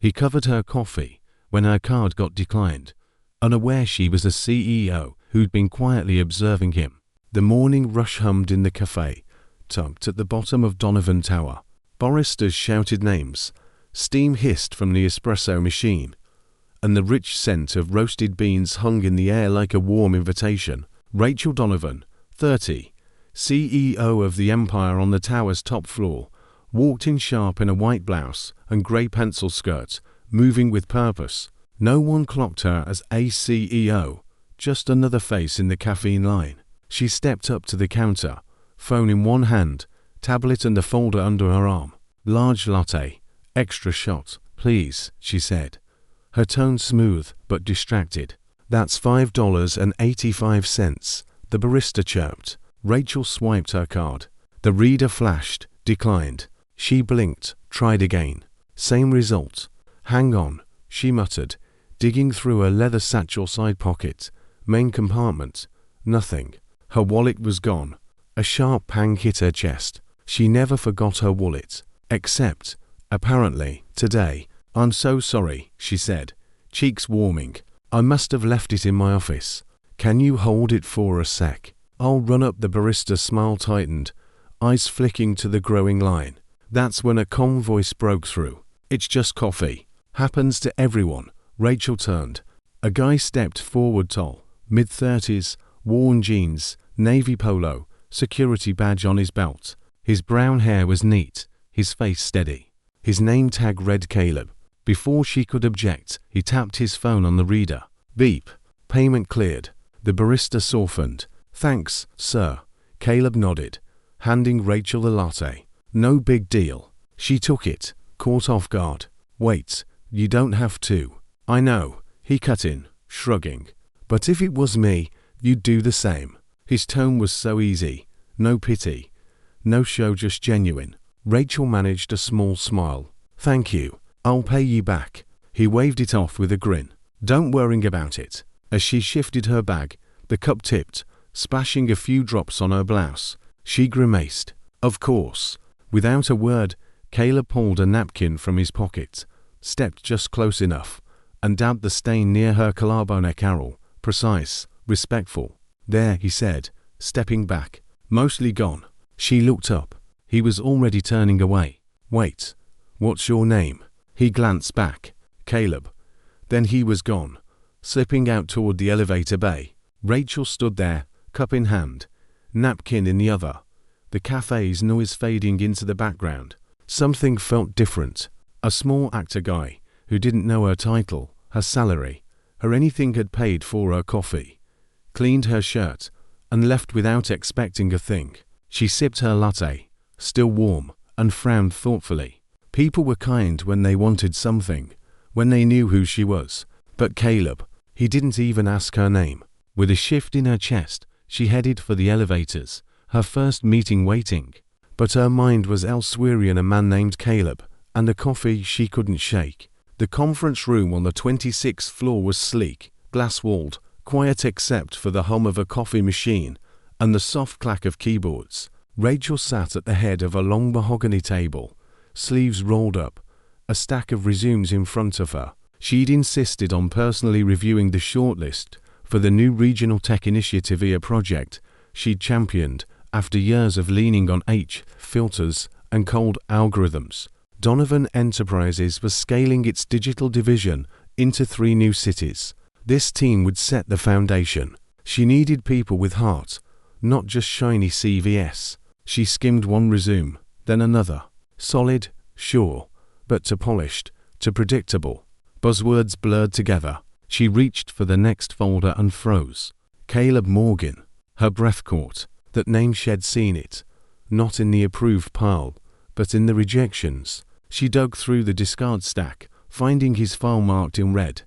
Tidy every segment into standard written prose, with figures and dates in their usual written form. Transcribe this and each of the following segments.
He covered her coffee when her card got declined, unaware she was a CEO who'd been quietly observing him. The morning rush hummed in the cafe, tucked at the bottom of Donovan Tower. Baristas shouted names, steam hissed from the espresso machine, and the rich scent of roasted beans hung in the air like a warm invitation. Rachel Donovan, 30, CEO of the Empire on the tower's top floor, walked in sharp in a white blouse and grey pencil skirt, moving with purpose. No one clocked her as a CEO, just another face in the caffeine line. She stepped up to the counter, phone in one hand, tablet and a folder under her arm. "Large latte, extra shot, please," she said, her tone smooth but distracted. "That's $5.85, the barista chirped. Rachel swiped her card. The reader flashed, declined. She blinked, tried again. Same result. "Hang on," she muttered, digging through a leather satchel side pocket. Main compartment. Nothing. Her wallet was gone. A sharp pang hit her chest. She never forgot her wallet. Except, apparently, today. "I'm so sorry," she said, cheeks warming. "I must have left it in my office. Can you hold it for a sec? I'll run up." The barista's smile tightened, eyes flicking to the growing line. That's when a calm voice broke through. "It's just coffee. Happens to everyone." Rachel turned. A guy stepped forward, tall, mid-30s, worn jeans, navy polo, security badge on his belt. His brown hair was neat, his face steady. His name tag read Caleb. Before she could object, he tapped his phone on the reader. Beep. Payment cleared. The barista softened. "Thanks, sir." Caleb nodded, handing Rachel the latte. "No big deal." She took it, caught off guard. "Wait, you don't have to." "I know," he cut in, shrugging. "But if it was me, you'd do the same." His tone was so easy. No pity. No show, just genuine. Rachel managed a small smile. "Thank you. I'll pay you back." He waved it off with a grin. "Don't worry about it." As she shifted her bag, the cup tipped, splashing a few drops on her blouse. She grimaced. "Of course." Without a word, Caleb pulled a napkin from his pocket, stepped just close enough, and dabbed the stain near her collarbone. Carol, precise, respectful. "There," he said, stepping back. "Mostly gone." She looked up. He was already turning away. "Wait. What's your name?" He glanced back. "Caleb." Then he was gone, slipping out toward the elevator bay. Rachel stood there, cup in hand, napkin in the other, the cafe's noise fading into the background. Something felt different. A small actor guy, who didn't know her title, her salary, her anything, had paid for her coffee, cleaned her shirt, and left without expecting a thing. She sipped her latte, still warm, and frowned thoughtfully. People were kind when they wanted something, when they knew who she was. But Caleb, he didn't even ask her name. With a shift in her chest, she headed for the elevators, her first meeting waiting. But her mind was elsewhere, in a man named Caleb, and a coffee she couldn't shake. The conference room on the 26th floor was sleek, glass-walled, quiet except for the hum of a coffee machine and the soft clack of keyboards. Rachel sat at the head of a long mahogany table, sleeves rolled up, a stack of resumes in front of her. She'd insisted on personally reviewing the shortlist for the new Regional Tech Initiative EA project she'd championed after years of leaning on filters and cold algorithms. Donovan Enterprises was scaling its digital division into 3 new cities. This team would set the foundation. She needed people with heart, not just shiny CVS. She skimmed one resume, then another. Solid, sure, but too polished, too predictable. Buzzwords blurred together. She reached for the next folder and froze. Caleb Morgan. Her breath caught. That name, she'd seen it. Not in the approved pile, but in the rejections. She dug through the discard stack, finding his file marked in red.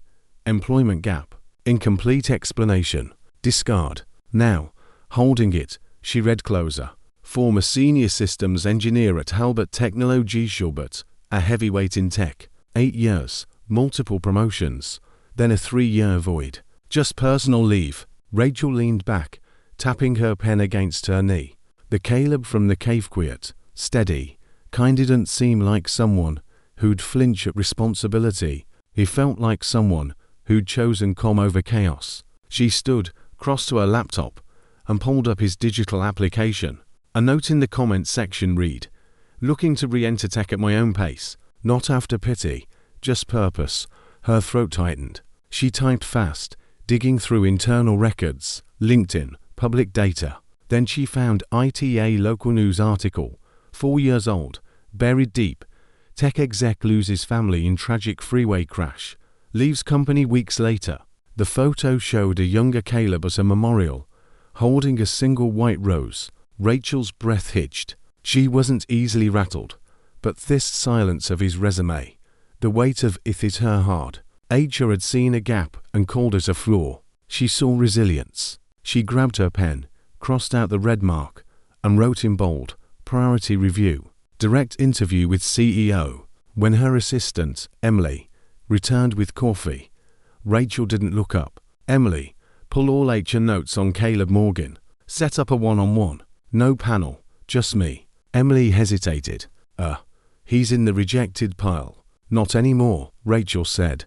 Employment gap. Incomplete explanation. Discard. Now, holding it, she read closer. Former senior systems engineer at Halbert Technology Schubert, a heavyweight in tech. 8 years, multiple promotions, then a 3-year void. Just personal leave. Rachel leaned back, tapping her pen against her knee. The Caleb from the cave, quiet, steady, kind, didn't seem like someone who'd flinch at responsibility. He felt like someone who'd chosen calm over chaos. She stood, crossed to her laptop, and pulled up his digital application. A note in the comments section read, "Looking to re-enter tech at my own pace, not after pity, just purpose." Her throat tightened. She typed fast, digging through internal records, LinkedIn, public data. Then she found ITA local news article, 4 years old, buried deep. Tech exec loses family in tragic freeway crash, leaves company weeks later. The photo showed a younger Caleb at a memorial, holding a single white rose. Rachel's breath hitched. She wasn't easily rattled, but this silence of his resume, the weight of it hit her hard. HR had seen a gap and called it a flaw. She saw resilience. She grabbed her pen, crossed out the red mark, and wrote in bold, "Priority review. Direct interview with CEO." When her assistant, Emily, returned with coffee, Rachel didn't look up. "Emily, pull all HR notes on Caleb Morgan. Set up a one-on-one. No panel, just me." Emily hesitated. He's in the rejected pile." "Not anymore," Rachel said.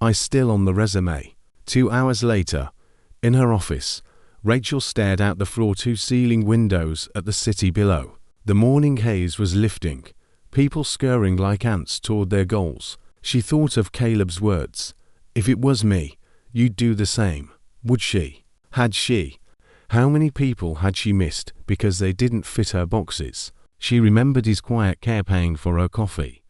"I still on the resume." 2 hours later, in her office, Rachel stared out the floor-to-ceiling windows at the city below. The morning haze was lifting, people scurrying like ants toward their goals. She thought of Caleb's words. "If it was me, you'd do the same." Would she? Had she? How many people had she missed because they didn't fit her boxes? She remembered his quiet care paying for her coffee,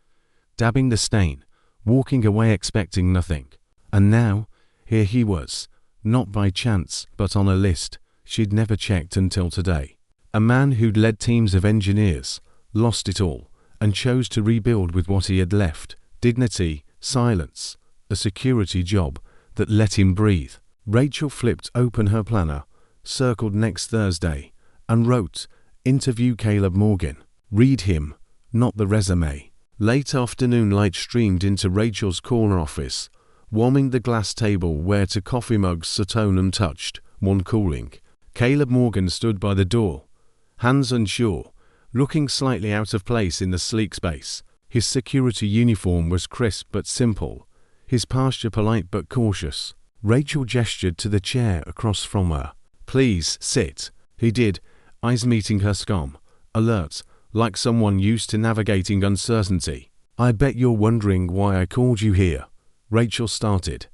dabbing the stain, walking away expecting nothing. And now, here he was, not by chance, but on a list she'd never checked until today. A man who'd led teams of engineers, lost it all, and chose to rebuild with what he had left: dignity, silence, a security job that let him breathe. Rachel flipped open her planner, circled next Thursday, and wrote, "Interview Caleb Morgan." Read him, not the resume. Late afternoon light streamed into Rachel's corner office, warming the glass table where 2 coffee mugs sat untouched, one cooling. Caleb Morgan stood by the door, hands unsure, looking slightly out of place in the sleek space. His security uniform was crisp but simple, his posture polite but cautious. Rachel gestured to the chair across from her. "Please, sit." He did, eyes meeting her scum, alert, like someone used to navigating uncertainty. "I bet you're wondering why I called you here." Rachel started,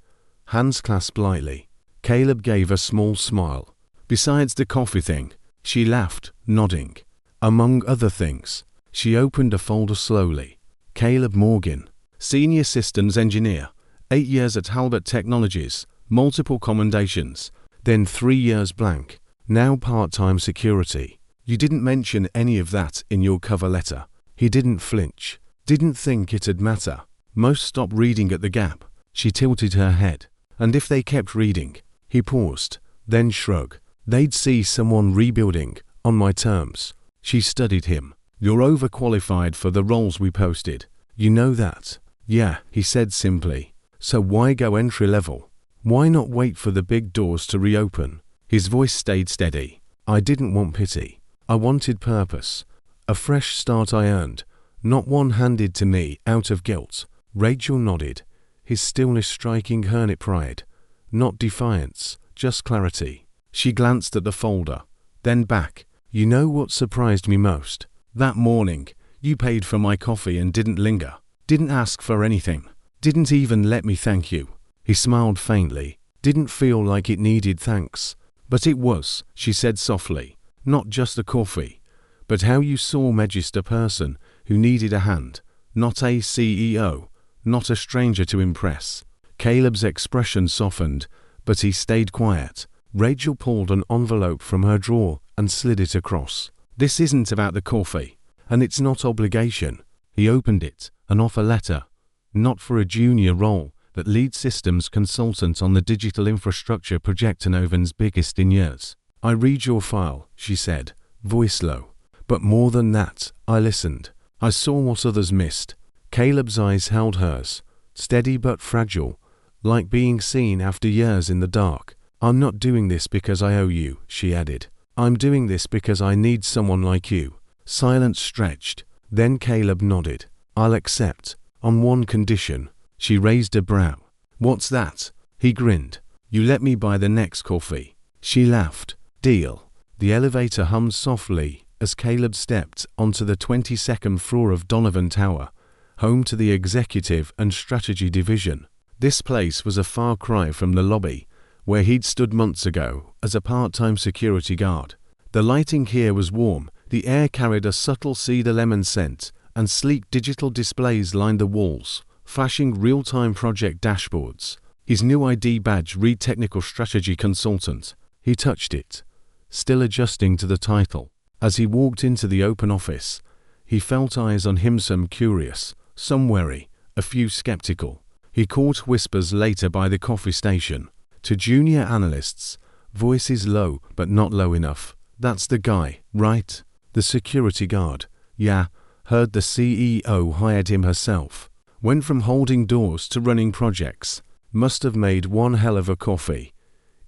hands clasped lightly. Caleb gave a small smile. "Besides the coffee thing," she laughed, nodding. "Among other things." She opened a folder slowly. "Caleb Morgan, Senior Systems Engineer, 8 years at Halbert Technologies, multiple commendations, then 3 years blank, now part-time security." "You didn't mention any of that in your cover letter." He didn't flinch, didn't think it'd matter. Most stopped reading at the gap. She tilted her head. "And if they kept reading?" He paused, then shrugged. "They'd see someone rebuilding, on my terms." She studied him. "You're overqualified for the roles we posted. You know that." "Yeah," he said simply. "So why go entry level? Why not wait for the big doors to reopen?" His voice stayed steady. "I didn't want pity. I wanted purpose. A fresh start I earned, not one handed to me out of guilt." Rachel nodded, his stillness striking her pride. Not defiance, just clarity. She glanced at the folder, then back. "You know what surprised me most? That morning, you paid for my coffee and didn't linger. Didn't ask for anything. Didn't even let me thank you." He smiled faintly. "Didn't feel like it needed thanks. But it was," she said softly. "Not just a coffee, but how you saw me just a person who needed a hand, not a CEO, not a stranger to impress." Caleb's expression softened, but he stayed quiet. Rachel pulled an envelope from her drawer and slid it across. "This isn't about the coffee, and it's not obligation." He opened it, an offer letter. "Not for a junior role, but lead systems consultant on the digital infrastructure project Innoven's biggest in years." "I read your file," she said, voice low. "But more than that, I listened. I saw what others missed." Caleb's eyes held hers, steady but fragile, like being seen after years in the dark. "I'm not doing this because I owe you," she added. "I'm doing this because I need someone like you." Silence stretched. Then Caleb nodded. "I'll accept." On one condition. She raised a brow. What's that? He grinned. You let me buy the next coffee. She laughed. Deal. The elevator hummed softly as Caleb stepped onto the 22nd floor of Donovan Tower, home to the Executive and Strategy Division. This place was a far cry from the lobby, where he'd stood months ago as a part-time security guard. The lighting here was warm, the air carried a subtle cedar lemon scent, and sleek digital displays lined the walls, flashing real-time project dashboards. His new ID badge read Technical Strategy Consultant. He touched it, still adjusting to the title. As he walked into the open office, he felt eyes on him, some curious, some wary, a few skeptical. He caught whispers later by the coffee station. To junior analysts, voices low but not low enough. That's the guy, right? The security guard. Yeah, heard the CEO hired him herself. Went from holding doors to running projects. Must have made one hell of a coffee.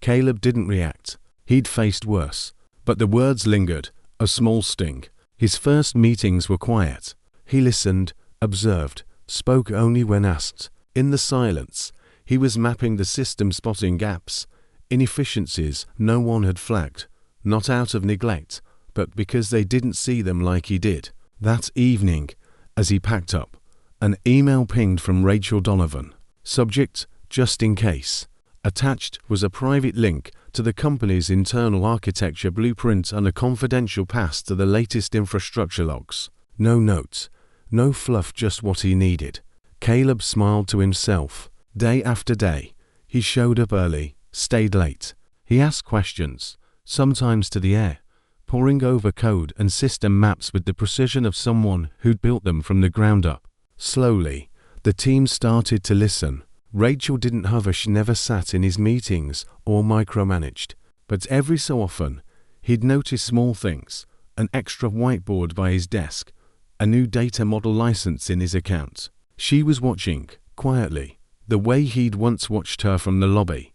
Caleb didn't react. He'd faced worse. But the words lingered, a small sting. His first meetings were quiet. He listened, observed, spoke only when asked. In the silence, he was mapping the system, spotting gaps, inefficiencies no one had flagged, not out of neglect, but because they didn't see them like he did. That evening, as he packed up, an email pinged from Rachel Donovan. Subject, just in case. Attached was a private link to the company's internal architecture blueprint and a confidential pass to the latest infrastructure logs. No notes, no fluff, just what he needed. Caleb smiled to himself. Day after day, he showed up early, stayed late. He asked questions, sometimes to the air, poring over code and system maps with the precision of someone who'd built them from the ground up. Slowly, the team started to listen. Rachel didn't hover, she never sat in his meetings or micromanaged. But every so often, he'd notice small things, an extra whiteboard by his desk, a new data model license in his account. She was watching, quietly, the way he'd once watched her from the lobby,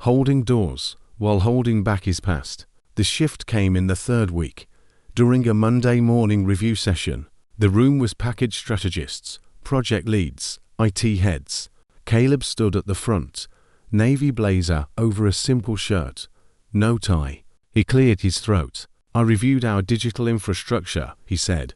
holding doors while holding back his past. The shift came in the third week. During a Monday morning review session, the room was packaged: strategists, project leads, IT heads. Caleb stood at the front, navy blazer over a simple shirt, no tie. He cleared his throat. I reviewed our digital infrastructure, he said,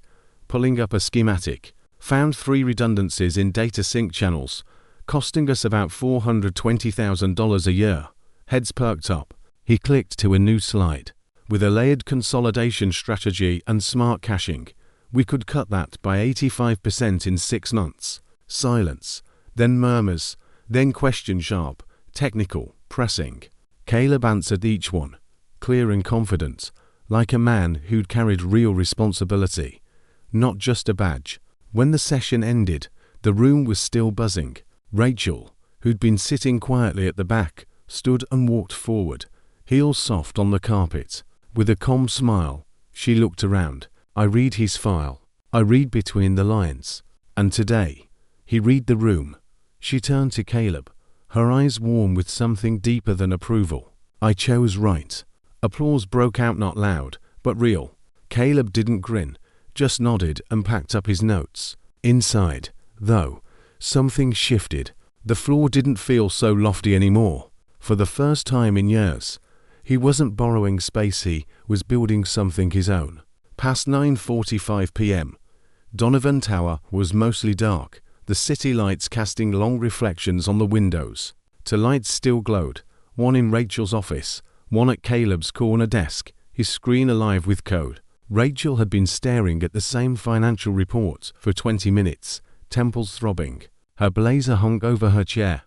pulling up a schematic. Found 3 redundancies in data sync channels, costing us about $420,000 a year. Heads perked up. He clicked to a new slide. With a layered consolidation strategy and smart caching, we could cut that by 85% in 6 months. Silence. Then murmurs, then question, sharp, technical, pressing. Caleb answered each one, clear and confident, like a man who'd carried real responsibility, not just a badge. When the session ended, the room was still buzzing. Rachel, who'd been sitting quietly at the back, stood and walked forward, heels soft on the carpet. With a calm smile, she looked around. I read his file. I read between the lines. And today, he read the room. She turned to Caleb, her eyes warm with something deeper than approval. I chose right. Applause broke out, not loud, but real. Caleb didn't grin, just nodded and packed up his notes. Inside, though, something shifted. The floor didn't feel so lofty anymore. For the first time in years, he wasn't borrowing space, he was building something his own. Past 9:45 p.m., Donovan Tower was mostly dark, the city lights casting long reflections on the windows. 2 lights still glowed, one in Rachel's office, one at Caleb's corner desk, his screen alive with code. Rachel had been staring at the same financial report for 20 minutes, temples throbbing. Her blazer hung over her chair,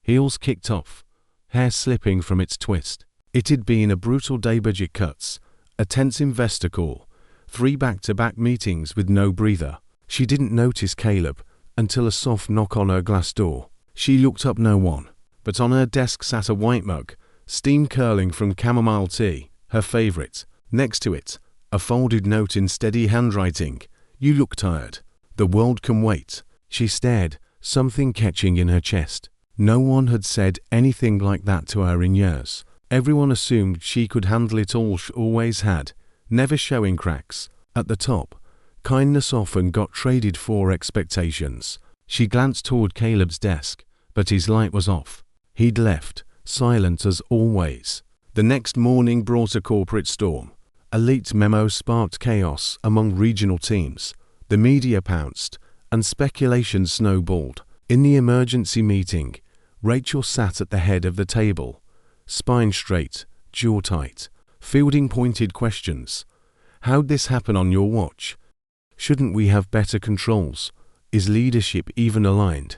heels kicked off, hair slipping from its twist. It had been a brutal day: budget cuts, a tense investor call, 3 back-to-back meetings with no breather. She didn't notice Caleb until a soft knock on her glass door. She looked up, no one. But on her desk sat a white mug, steam curling from chamomile tea, her favorite. Next to it, a folded note in steady handwriting. You look tired. The world can wait. She stared, something catching in her chest. No one had said anything like that to her in years. Everyone assumed she could handle it all, she always had, never showing cracks. At the top, kindness often got traded for expectations. She glanced toward Caleb's desk, but his light was off. He'd left, silent as always. The next morning brought a corporate storm. A leaked memo sparked chaos among regional teams. The media pounced, and speculation snowballed. In the emergency meeting, Rachel sat at the head of the table, spine straight, jaw tight, fielding pointed questions. How'd this happen on your watch? Shouldn't we have better controls? Is leadership even aligned?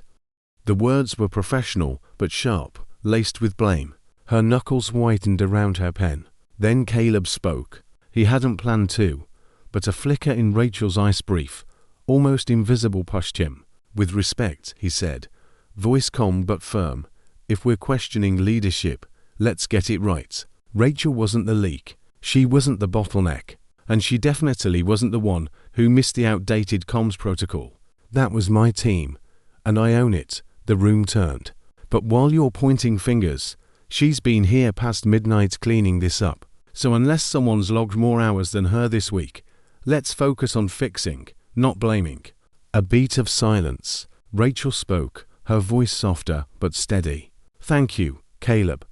The words were professional but sharp, laced with blame. Her knuckles whitened around her pen. Then Caleb spoke. He hadn't planned to, but a flicker in Rachel's ice brief, almost invisible, pushed him. With respect, he said, voice calm but firm, if we're questioning leadership, let's get it right. Rachel wasn't the leak. She wasn't the bottleneck. And she definitely wasn't the one who missed the outdated comms protocol. That was my team, and I own it. The room turned. But while you're pointing fingers, she's been here past midnight cleaning this up. So unless someone's logged more hours than her this week, let's focus on fixing, not blaming. A beat of silence. Rachel spoke, her voice softer but steady. Thank you, Caleb.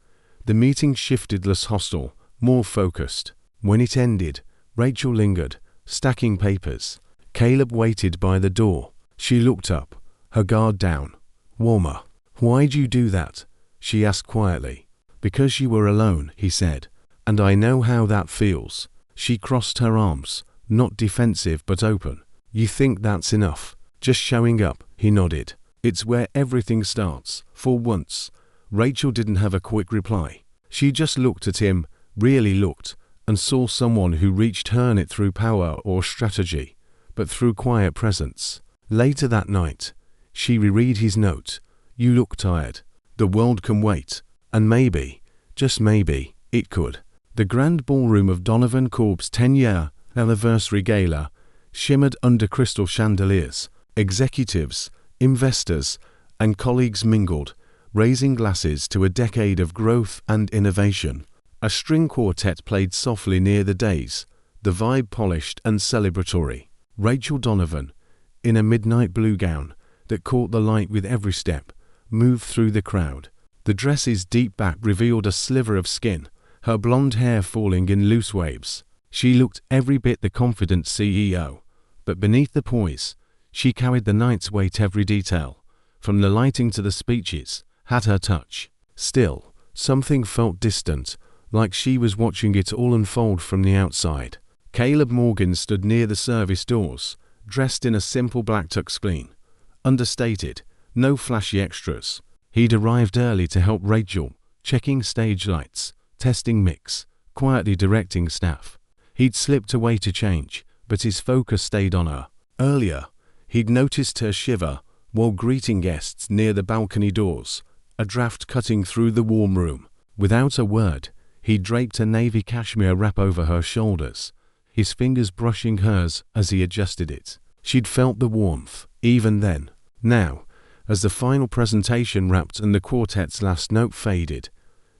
The meeting shifted less hostile, more focused. When it ended, Rachel lingered, stacking papers. Caleb waited by the door. She looked up, her guard down. Warmer. Why'd you do that? She asked quietly. Because you were alone, he said. And I know how that feels. She crossed her arms, not defensive but open. You think that's enough? Just showing up, he nodded. It's where everything starts. For once, Rachel didn't have a quick reply. She just looked at him, really looked, and saw someone who reached her not through power or strategy, but through quiet presence. Later that night, she reread his note. You look tired. The world can wait. And maybe, just maybe, it could. The grand ballroom of Donovan Corp's 10-year anniversary gala shimmered under crystal chandeliers. Executives, investors, and colleagues mingled, raising glasses to a decade of growth and innovation. A string quartet played softly near the dais, the vibe polished and celebratory. Rachel Donovan, in a midnight blue gown that caught the light with every step, moved through the crowd. The dress's deep back revealed a sliver of skin, her blonde hair falling in loose waves. She looked every bit the confident CEO, but beneath the poise, she carried the night's weight. Every detail, from the lighting to the speeches, had her touch. Still, something felt distant, like she was watching it all unfold from the outside. Caleb Morgan stood near the service doors, dressed in a simple black tuxedo. Understated, no flashy extras. He'd arrived early to help Rachel, checking stage lights, testing mix, quietly directing staff. He'd slipped away to change, but his focus stayed on her. Earlier, he'd noticed her shiver while greeting guests near the balcony doors, a draft cutting through the warm room. Without a word, he draped a navy cashmere wrap over her shoulders, his fingers brushing hers as he adjusted it. She'd felt the warmth, even then. Now, as the final presentation wrapped and the quartet's last note faded,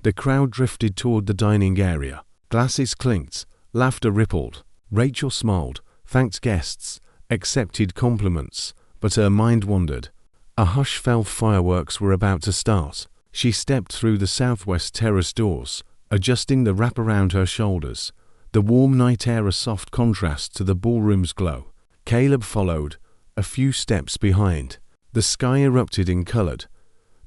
the crowd drifted toward the dining area. Glasses clinked, laughter rippled. Rachel smiled, thanked guests, accepted compliments, but her mind wandered. A hush fell. Fireworks were about to start. She stepped through the southwest terrace doors, adjusting the wrap around her shoulders, the warm night air a soft contrast to the ballroom's glow. Caleb followed, a few steps behind. The sky erupted in colored,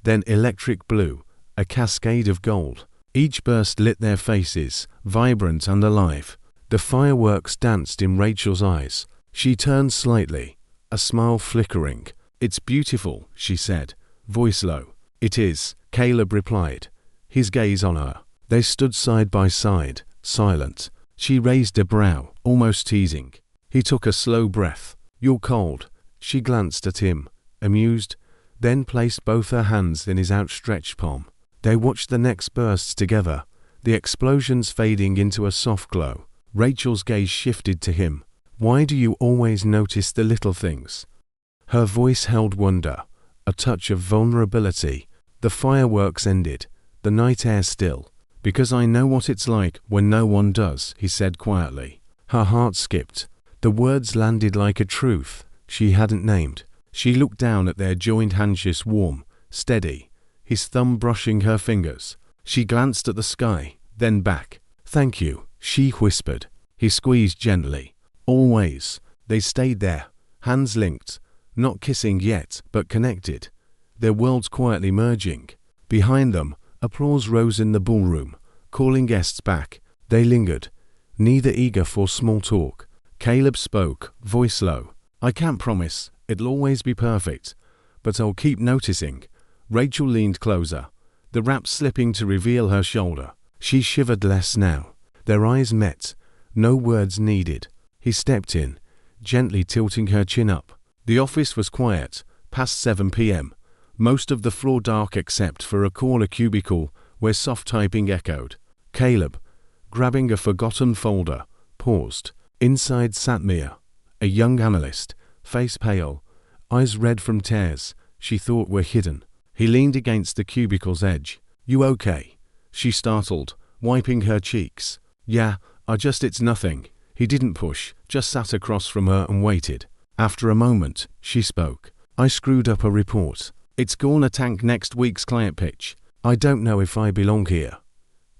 then electric blue, a cascade of gold. Each burst lit their faces, vibrant and alive. The fireworks danced in Rachel's eyes. She turned slightly, a smile flickering. It's beautiful, she said, voice low. It is, Caleb replied, his gaze on her. They stood side by side, silent. She raised a brow, almost teasing. He took a slow breath. You're cold. She glanced at him, amused, then placed both her hands in his outstretched palm. They watched the next bursts together, the explosions fading into a soft glow. Rachel's gaze shifted to him. Why do you always notice the little things? Her voice held wonder, a touch of vulnerability. The fireworks ended, the night air still. Because I know what it's like when no one does, he said quietly. Her heart skipped. The words landed like a truth she hadn't named. She looked down at their joined handships, warm, steady, his thumb brushing her fingers. She glanced at the sky, then back. "Thank you," she whispered. He squeezed gently. "Always." They stayed there, hands linked, not kissing yet, but connected, their worlds quietly merging. Behind them, applause rose in the ballroom, calling guests back. They lingered, neither eager for small talk. Caleb spoke, voice low. "I can't promise it'll always be perfect, but I'll keep noticing." Rachel leaned closer, the wrap slipping to reveal her shoulder. She shivered less now. Their eyes met, no words needed. He stepped in, gently tilting her chin up. The office was quiet, past 7 p.m. Most of the floor dark except for a corner cubicle where soft typing echoed. Caleb, grabbing a forgotten folder, paused. Inside sat Mia, a young analyst, face pale, eyes red from tears she thought were hidden. He leaned against the cubicle's edge. "You okay?" She startled, wiping her cheeks. "Yeah, it's nothing." He didn't push, just sat across from her and waited. After a moment, she spoke. "I screwed up a report. It's gonna tank next week's client pitch. I don't know if I belong here."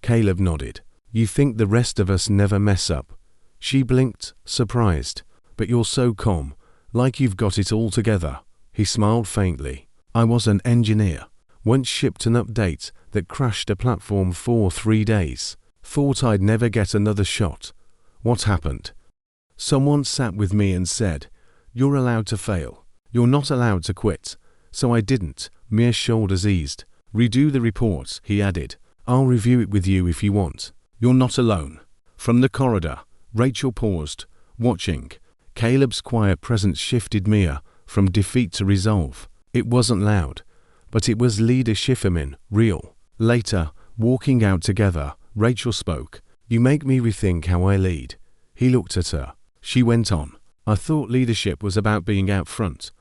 Caleb nodded. "You think the rest of us never mess up?" She blinked, surprised. "But you're so calm, like you've got it all together." He smiled faintly. "I was an engineer. Once shipped an update that crashed a platform for 3 days. Thought I'd never get another shot. What happened? Someone sat with me and said, 'You're allowed to fail. You're not allowed to quit.' So I didn't." Mia's shoulders eased. "Redo the report," he added. "I'll review it with you if you want. You're not alone." From the corridor, Rachel paused, watching. Caleb's quiet presence shifted Mia from defeat to resolve. It wasn't loud, but it was leadership, real. Later, walking out together, Rachel spoke. "You make me rethink how I lead." He looked at her. She went on. "I thought leadership was about being out front,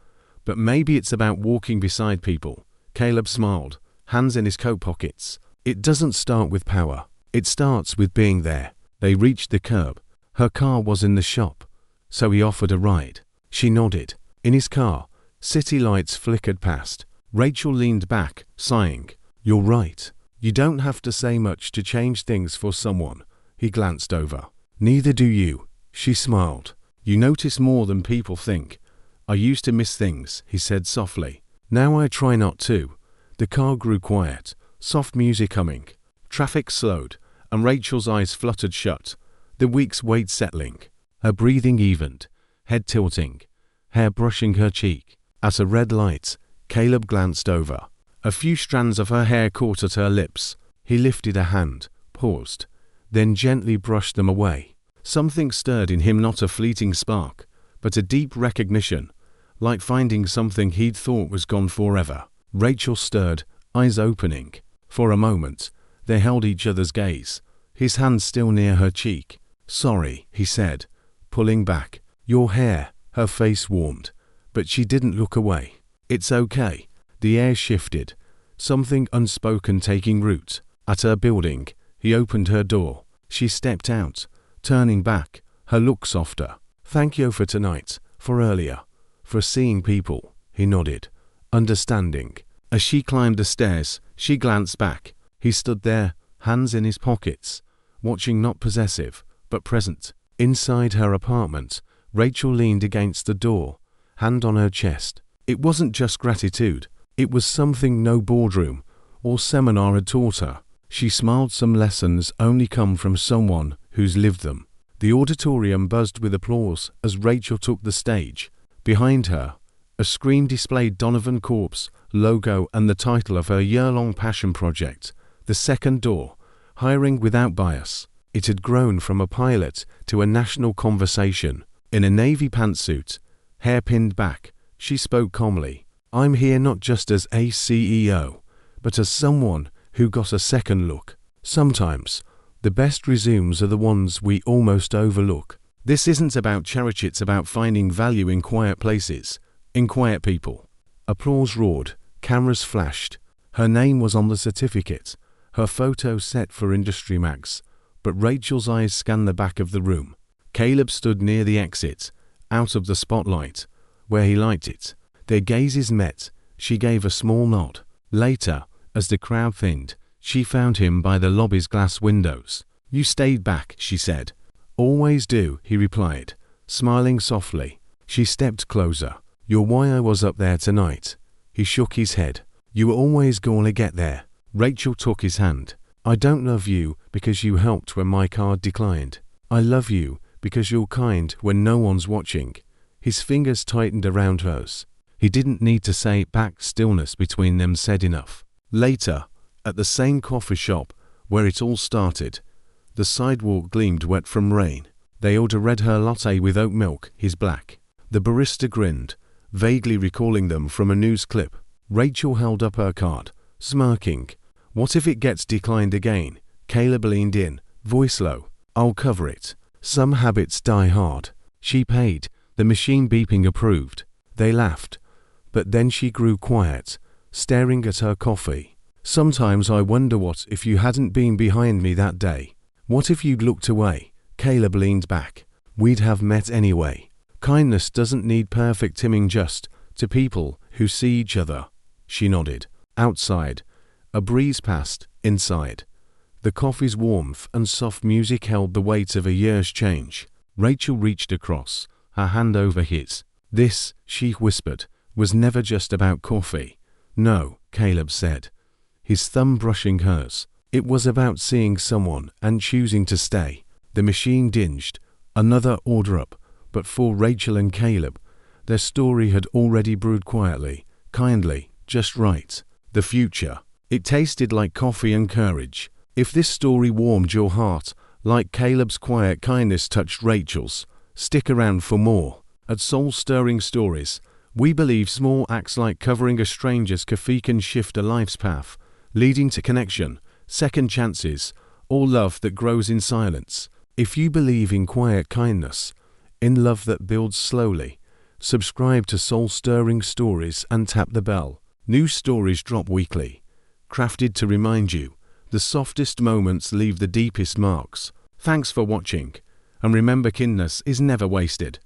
but maybe it's about walking beside people." Caleb smiled, hands in his coat pockets. "It doesn't start with power. It starts with being there." They reached the curb. Her car was in the shop, so he offered a ride. She nodded. In his car, city lights flickered past. Rachel leaned back, sighing. "You're right. You don't have to say much to change things for someone." He glanced over. "Neither do you." She smiled. "You notice more than people think." "I used to miss things," he said softly. "Now I try not to." The car grew quiet, soft music humming. Traffic slowed, and Rachel's eyes fluttered shut, the week's weight settling. Her breathing evened, head tilting, hair brushing her cheek. At a red light, Caleb glanced over. A few strands of her hair caught at her lips. He lifted a hand, paused, then gently brushed them away. Something stirred in him, not a fleeting spark, but a deep recognition, like finding something he'd thought was gone forever. Rachel stirred, eyes opening. For a moment, they held each other's gaze, his hand still near her cheek. "Sorry," he said, pulling back. "Your hair." Her face warmed, but she didn't look away. "It's okay." The air shifted, something unspoken taking root. At her building, he opened her door. She stepped out, turning back, her look softer. "Thank you for tonight, for earlier, for seeing people." He nodded, understanding. As she climbed the stairs, she glanced back. He stood there, hands in his pockets, watching, not possessive, but present. Inside her apartment, Rachel leaned against the door, hand on her chest. It wasn't just gratitude. It was something no boardroom or seminar had taught her. She smiled. Some lessons only come from someone who's lived them. The auditorium buzzed with applause as Rachel took the stage. Behind her, a screen displayed Donovan Corp's logo and the title of her year-long passion project, The Second Door, Hiring Without Bias. It had grown from a pilot to a national conversation. In a navy pantsuit, hair pinned back, she spoke calmly. "I'm here not just as a CEO, but as someone who got a second look. Sometimes, the best resumes are the ones we almost overlook." This isn't about charity, it's about finding value in quiet places, in quiet people. Applause roared, cameras flashed. Her name was on the certificate, her photo set for Industry Mags, but Rachel's eyes scanned the back of the room. Caleb stood near the exit, out of the spotlight, where he liked it. Their gazes met. She gave a small nod. Later, as the crowd thinned, she found him by the lobby's glass windows. "You stayed back," she said. "Always do," he replied, smiling softly. She stepped closer. "You're why I was up there tonight." He shook his head. "You were always gonna get there." Rachel took his hand. "I don't love you because you helped when my card declined. I love you because you're kind when no one's watching." His fingers tightened around hers. He didn't need to say it back. Stillness between them said enough. Later, at the same coffee shop where it all started, the sidewalk gleamed wet from rain. They ordered red her latte with oat milk, his black. The barista grinned, vaguely recalling them from a news clip. Rachel held up her card, smirking. "What if it gets declined again?" Caleb leaned in, voice low. "I'll cover it. Some habits die hard." She paid, the machine beeping approved. They laughed. But then she grew quiet, staring at her coffee. "Sometimes I wonder what if you hadn't been behind me that day. What if you'd looked away?" Caleb leaned back. "We'd have met anyway. Kindness doesn't need perfect timing, just to people who see each other." She nodded. Outside, a breeze passed. Inside, the coffee's warmth and soft music held the weight of a year's change. Rachel reached across, her hand over his. "This," she whispered, "was never just about coffee." "No," Caleb said, his thumb brushing hers. "It was about seeing someone and choosing to stay." The machine dinged. Another order up, but for Rachel and Caleb, their story had already brewed quietly, kindly, just right. The future. It tasted like coffee and courage. If this story warmed your heart, like Caleb's quiet kindness touched Rachel's, stick around for more. At Soul Stirring Stories, we believe small acts like covering a stranger's coffee can shift a life's path, leading to connection, second chances, or love that grows in silence. If you believe in quiet kindness, in love that builds slowly, subscribe to Soul Stirring Stories and tap the bell. New stories drop weekly, crafted to remind you, the softest moments leave the deepest marks. Thanks for watching, and remember, kindness is never wasted.